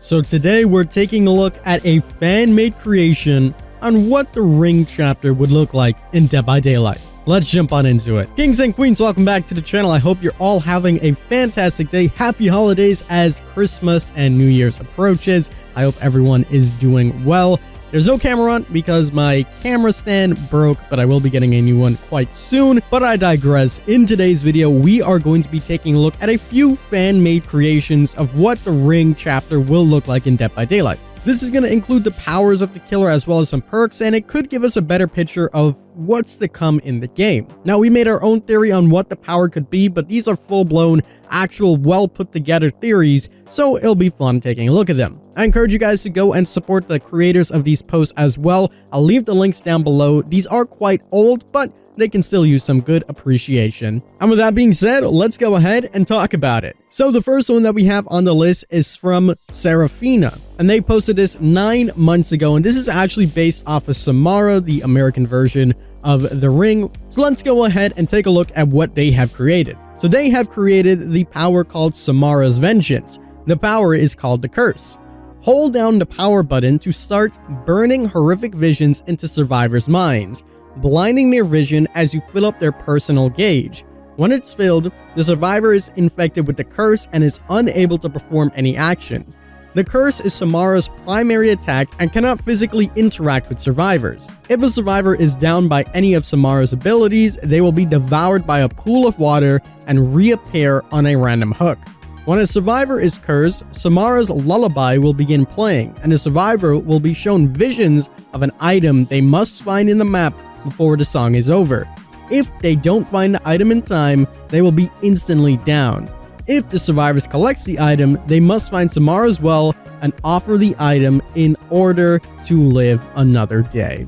So today we're taking a look at a fan-made creation on what the Ring chapter would look like in Dead by Daylight. Let's jump on into it. Kings and queens, welcome back to the channel. I hope you're all having a fantastic day. Happy holidays as Christmas and New Year's approaches. I hope everyone is doing well. There's no camera on because my camera stand broke, but I will be getting a new one quite soon. But I digress. In today's video, we are going to be taking a look at a few fan-made creations of what the Ring chapter will look like in Dead by Daylight. This is going to include the powers of the killer as well as some perks, and it could give us a better picture of what's to come in the game. Now, we made our own theory on what the power could be, but these are full-blown, actual, well-put-together theories, so it'll be fun taking a look at them. I encourage you guys to go and support the creators of these posts as well. I'll leave the links down below. These are quite old, but they can still use some good appreciation. And with that being said, let's go ahead and talk about it. So the first one that we have on the list is from Serafina, and they posted this 9 months ago, and this is actually based off of Samara, the American version of the Ring. So let's go ahead and take a look at what they have created. So they have created the power called Samara's Vengeance. The power is called the Curse. Hold down the power button to start burning horrific visions into survivors' minds, blinding their vision as you fill up their personal gauge. When it's filled, the survivor is infected with the curse and is unable to perform any actions. The curse is Samara's primary attack and cannot physically interact with survivors. If a survivor is down by any of Samara's abilities, they will be devoured by a pool of water and reappear on a random hook. When a survivor is cursed, Samara's lullaby will begin playing, and the survivor will be shown visions of an item they must find in the map before the song is over. If they don't find the item in time, they will be instantly down. If the survivors collects the item, they must find Samara's well and offer the item in order to live another day.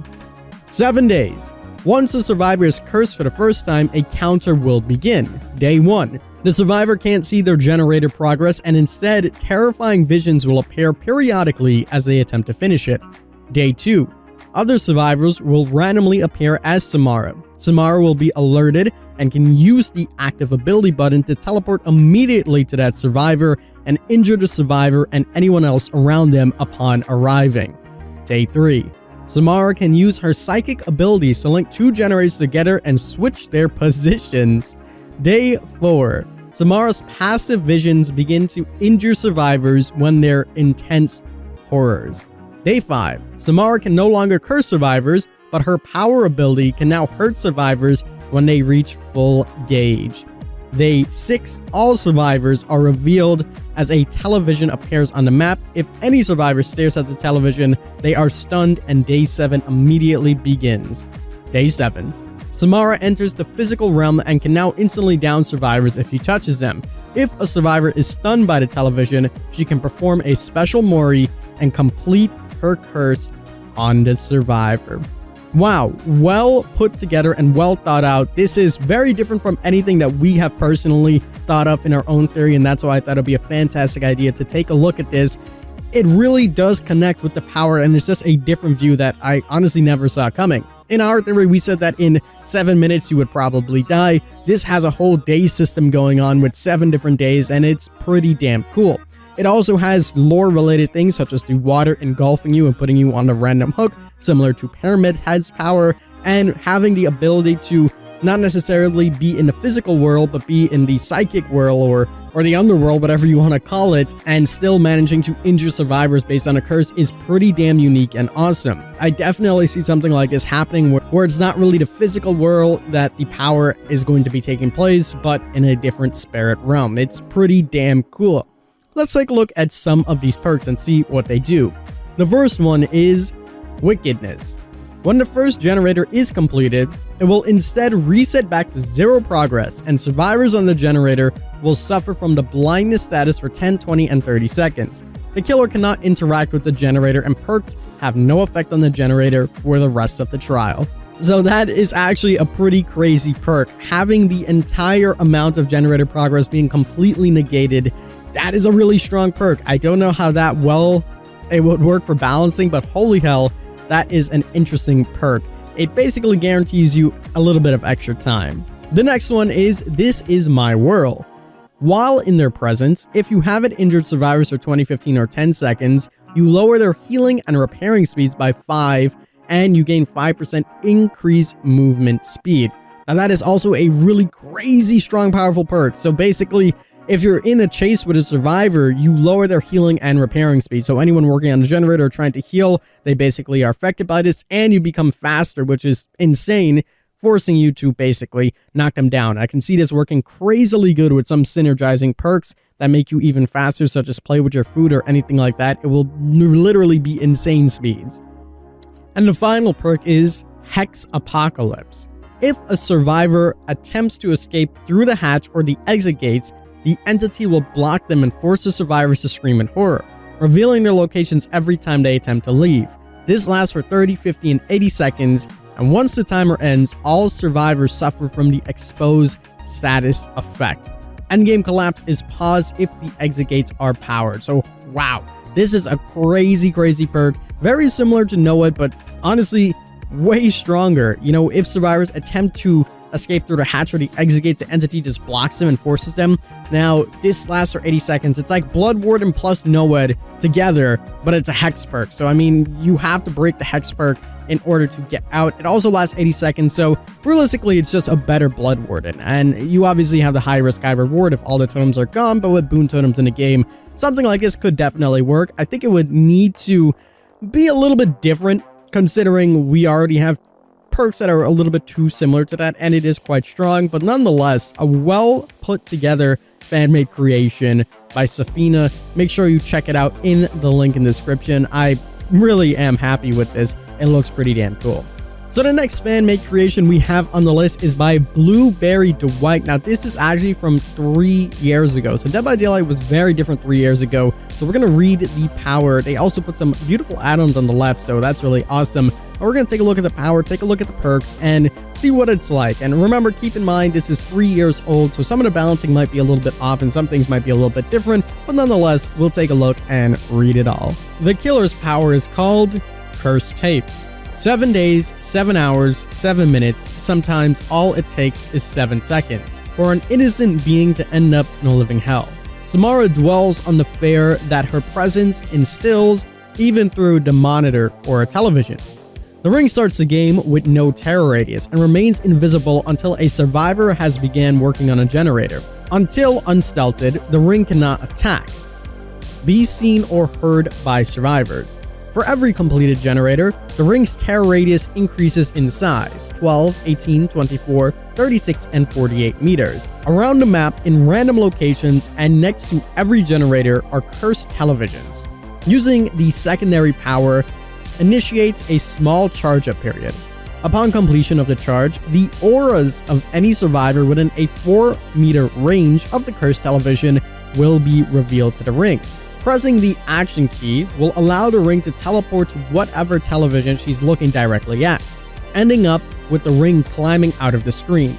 7 days. Once the survivor is cursed for the first time, a counter will begin. Day 1. The survivor can't see their generator progress, and instead, terrifying visions will appear periodically as they attempt to finish it. Day 2. Other survivors will randomly appear as Samara. Samara will be alerted and can use the active ability button to teleport immediately to that survivor and injure the survivor and anyone else around them upon arriving. Day 3. Samara can use her psychic abilities to link two generators together and switch their positions. Day 4. Samara's passive visions begin to injure survivors when they're intense horrors. Day 5. Samara can no longer curse survivors, but her power ability can now hurt survivors when they reach full gauge. Day 6. All survivors are revealed as a television appears on the map. If any survivor stares at the television, they are stunned, and Day 7 immediately begins. Day 7. Samara enters the physical realm and can now instantly down survivors if she touches them. If a survivor is stunned by the television, she can perform a special Mori and complete her curse on the survivor. Wow, well put together and well thought out. This is very different from anything that we have personally thought of in our own theory, and that's why I thought it'd be a fantastic idea to take a look at this. It really does connect with the power, and it's just a different view that I honestly never saw coming. In our theory, we said that in 7 minutes you would probably die. This has a whole day system going on with 7 different days, and it's pretty damn cool. It also has lore-related things such as the water engulfing you and putting you on a random hook, similar to Pyramid Head's power, and having the ability to not necessarily be in the physical world, but be in the psychic world or the underworld, whatever you want to call it, and still managing to injure survivors based on a curse is pretty damn unique and awesome. I definitely see something like this happening where it's not really the physical world that the power is going to be taking place, but in a different spirit realm. It's pretty damn cool. Let's take a look at some of these perks and see what they do. The first one is Wickedness. When the first generator is completed, it will instead reset back to 0 progress, and survivors on the generator will suffer from the blindness status for 10, 20, and 30 seconds. The killer cannot interact with the generator, and perks have no effect on the generator for the rest of the trial. So that is actually a pretty crazy perk. Having the entire amount of generator progress being completely negated, that is a really strong perk. I don't know how that well it would work for balancing, but holy hell, that is an interesting perk. It basically guarantees you a little bit of extra time. The next one is This Is My World. While in their presence, if you haven't injured survivors for 20, 15, or 10 seconds, you lower their healing and repairing speeds by 5, and you gain 5% increased movement speed. Now that is also a really crazy strong, powerful perk. So basically, if you're in a chase with a survivor, you lower their healing and repairing speed. So anyone working on a generator or trying to heal, they basically are affected by this, and you become faster, which is insane, forcing you to basically knock them down. I can see this working crazily good with some synergizing perks that make you even faster, such as play with your food or anything like that. It will literally be insane speeds. And the final perk is Hex Apocalypse. If a survivor attempts to escape through the hatch or the exit gates, the entity will block them and force the survivors to scream in horror, revealing their locations every time they attempt to leave. This lasts for 30, 50, and 80 seconds, and once the timer ends, all survivors suffer from the exposed status effect. Endgame collapse is paused if the exit gates are powered. So wow, this is a crazy perk, very similar to Know It, but honestly way stronger. You know, if survivors attempt to escape through the hatch or the exit gate, the entity just blocks them and forces them. Now this lasts for 80 seconds. It's like Blood Warden plus NOED together, but it's a hex perk. So I mean, you have to break the hex perk in order to get out. It also lasts 80 seconds, so realistically it's just a better Blood Warden, and you obviously have the high risk high reward if all the totems are gone. But with boon totems in the game, something like this could definitely work. I think it would need to be a little bit different, considering we already have perks that are a little bit too similar to that, and it is quite strong. But nonetheless, a well put together fan-made creation by Safina. Make sure you check it out in the link in the description. I really am happy with this. It looks pretty damn cool. So the next fan-made creation we have on the list is by Blueberry Dwight. Now this is actually from 3 years ago. So Dead by Daylight was very different 3 years ago. So we're going to read the power. They also put some beautiful add-ons on the left, so that's really awesome. And we're going to take a look at the power, take a look at the perks, and see what it's like. And remember, keep in mind, this is 3 years old, so some of the balancing might be a little bit off and some things might be a little bit different, but nonetheless, we'll take a look and read it all. The killer's power is called Cursed Tapes. 7 days, 7 hours, 7 minutes, sometimes all it takes is 7 seconds for an innocent being to end up in a living hell. Samara dwells on the fear that her presence instills even through the monitor or a television. The ring starts the game with no terror radius and remains invisible until a survivor has began working on a generator. Until unstealthed, the ring cannot attack, be seen or heard by survivors. For every completed generator, the ring's terror radius increases in size, 12, 18, 24, 36, and 48 meters. Around the map, in random locations, and next to every generator are cursed televisions. Using the secondary power initiates a small charge-up period. Upon completion of the charge, the auras of any survivor within a 4-meter range of the cursed television will be revealed to the ring. Pressing the action key will allow the ring to teleport to whatever television she's looking directly at, ending up with the ring climbing out of the screen.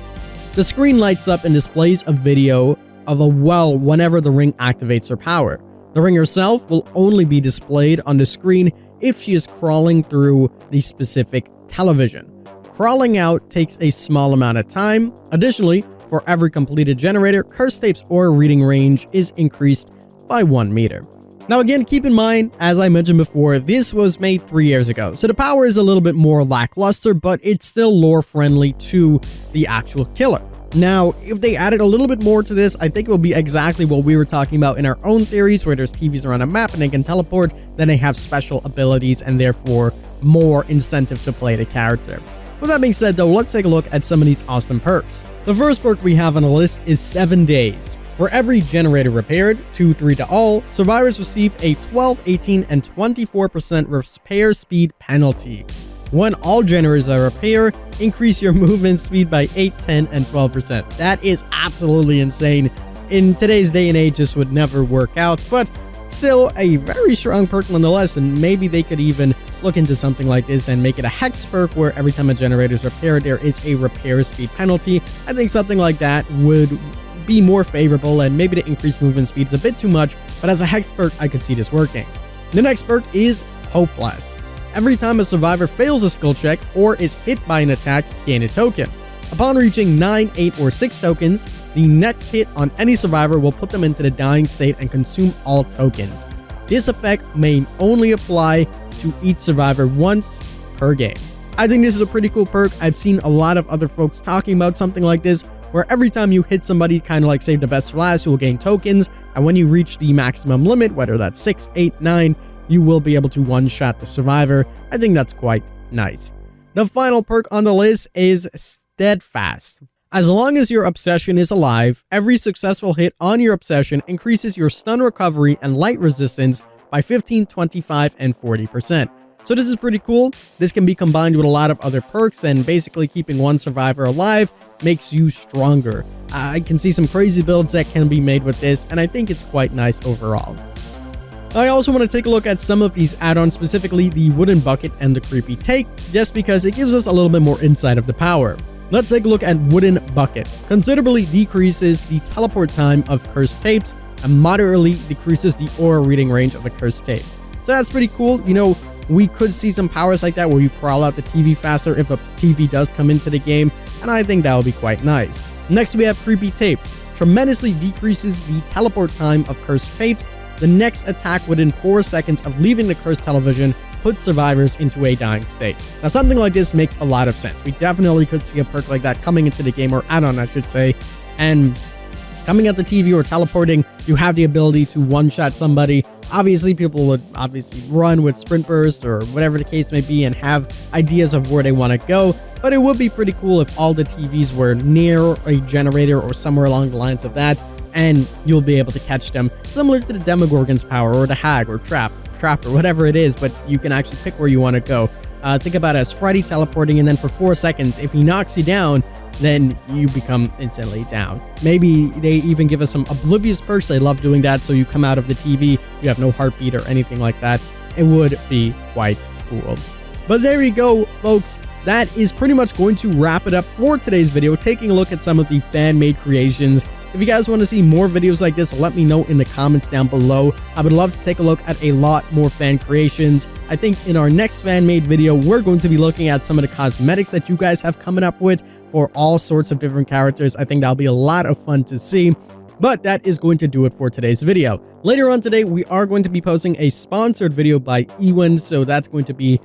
The screen lights up and displays a video of a well whenever the ring activates her power. The ring herself will only be displayed on the screen if she is crawling through the specific television. Crawling out takes a small amount of time. Additionally, for every completed generator, Cursed Tape's aura reading range is increased by 1 meter. Now again, keep in mind, as I mentioned before, this was made 3 years ago, so the power is a little bit more lackluster, but it's still lore friendly to the actual killer. Now, if they added a little bit more to this, I think it will be exactly what we were talking about in our own theories, where there's TVs around a map and they can teleport, then they have special abilities and therefore more incentive to play the character. With that being said though, let's take a look at some of these awesome perks. The first perk we have on the list is 7 days. For every generator repaired, 2, 3 to all, survivors receive a 12, 18, and 24% repair speed penalty. When all generators are repaired, increase your movement speed by 8, 10, and 12%. That is absolutely insane. In today's day and age, this would never work out, but still a very strong perk nonetheless, and maybe they could even look into something like this and make it a hex perk where every time a generator is repaired, there is a repair speed penalty. I think something like that would be more favorable, and maybe the increased movement speed is a bit too much, but as a hex perk, I could see this working. The next perk is Hopeless. Every time a survivor fails a skill check or is hit by an attack, gain a token. Upon reaching 9, 8, or 6 tokens, the next hit on any survivor will put them into the dying state and consume all tokens. This effect may only apply to each survivor once per game. I think this is a pretty cool perk. I've seen a lot of other folks talking about something like this, where every time you hit somebody, kind of like save the best for last, you will gain tokens, and when you reach the maximum limit, whether that's 6, 8, 9, you will be able to one-shot the survivor. I think that's quite nice. The final perk on the list is Steadfast. As long as your obsession is alive, every successful hit on your obsession increases your stun recovery and light resistance by 15, 25, and 40%. So this is pretty cool. This can be combined with a lot of other perks, and basically keeping one survivor alive makes you stronger. I can see some crazy builds that can be made with this, and I think it's quite nice overall. I also want to take a look at some of these add-ons, specifically the Wooden Bucket and the Creepy Tape, just because it gives us a little bit more insight of the power. Let's take a look at Wooden Bucket. Considerably decreases the teleport time of cursed tapes and moderately decreases the aura reading range of the cursed tapes. So that's pretty cool. You know, we could see some powers like that where you crawl out the TV faster if a TV does come into the game, and I think that would be quite nice. Next, we have Creepy Tape. Tremendously decreases the teleport time of cursed tapes. The next attack within 4 seconds of leaving the cursed television puts survivors into a dying state. Now, something like this makes a lot of sense. We definitely could see a perk like that coming into the game, or add-on, I should say, and coming at the TV or teleporting, you have the ability to one-shot somebody. Obviously, people would run with sprint burst or whatever the case may be and have ideas of where they want to go, but it would be pretty cool if all the TVs were near a generator or somewhere along the lines of that, and you'll be able to catch them, similar to the Demogorgon's power or the Hag or Trap or whatever it is, but you can actually pick where you want to go. Think about it as Freddy teleporting, and then for 4 seconds, if he knocks you down, then you become instantly down. Maybe they even give us some oblivious perks. They love doing that, so you come out of the TV, you have no heartbeat or anything like that. It would be quite cool. But there you go, folks. That is pretty much going to wrap it up for today's video, taking a look at some of the fan-made creations. If you guys want to see more videos like this, let me know in the comments down below. I would love to take a look at a lot more fan creations. I think in our next fan-made video, we're going to be looking at some of the cosmetics that you guys have coming up with for all sorts of different characters. I think that'll be a lot of fun to see. But that is going to do it for today's video. Later on today, we are going to be posting a sponsored video by Ewan, so that's going to be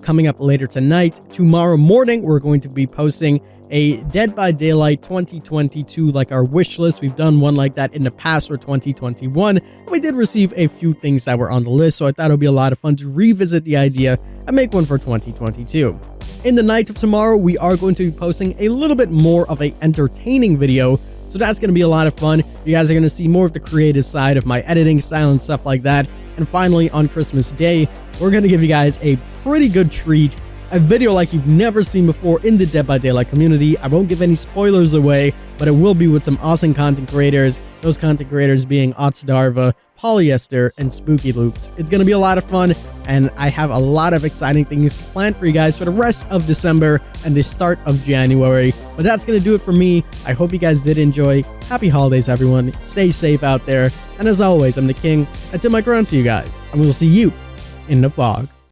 coming up later tonight. Tomorrow morning, we're going to be posting a Dead by Daylight 2022, like our wish list. We've done one like that in the past for 2021. We did receive a few things that were on the list, so I thought it would be a lot of fun to revisit the idea and make one for 2022. In the night of tomorrow, we are going to be posting a little bit more of an entertaining video, so that's going to be a lot of fun. You guys are going to see more of the creative side of my editing style and stuff like that. And finally, on Christmas Day, we're going to give you guys a pretty good treat, a video like you've never seen before in the Dead by Daylight community. I won't give any spoilers away, but it will be with some awesome content creators, those content creators being Otsdarva, Polyester, and Spooky Loops. It's going to be a lot of fun, and I have a lot of exciting things planned for you guys for the rest of December and the start of January. But that's going to do it for me. I hope you guys did enjoy. Happy holidays, everyone. Stay safe out there. And as always, I'm the King. Until my crown to you guys, and we'll see you in the fog.